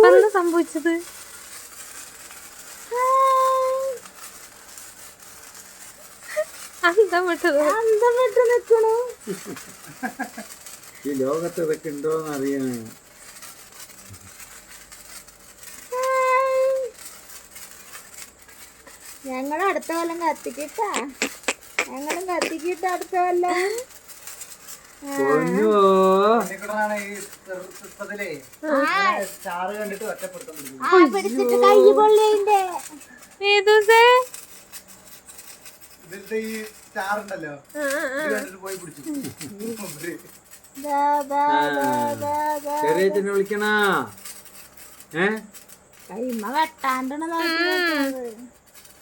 എന്താ സംഭവിച്ചത്? ഈ ലോകത്ത് ഇതൊക്കെ ഉണ്ടോന്ന് അറിയാൻ. ഞങ്ങൾ അടുത്ത കൊല്ലം കത്തിക്കിട്ടാ, ഞങ്ങളും കത്തിക്കിട്ട അടുത്ത കൊല്ലം. പിടിച്ചിട്ട് കൈ പൊള്ളിന്റെ ചെറിയച്ഛനെ വിളിക്കണ. കൈമ വെട്ടാണ്ടാണ് നോക്കി.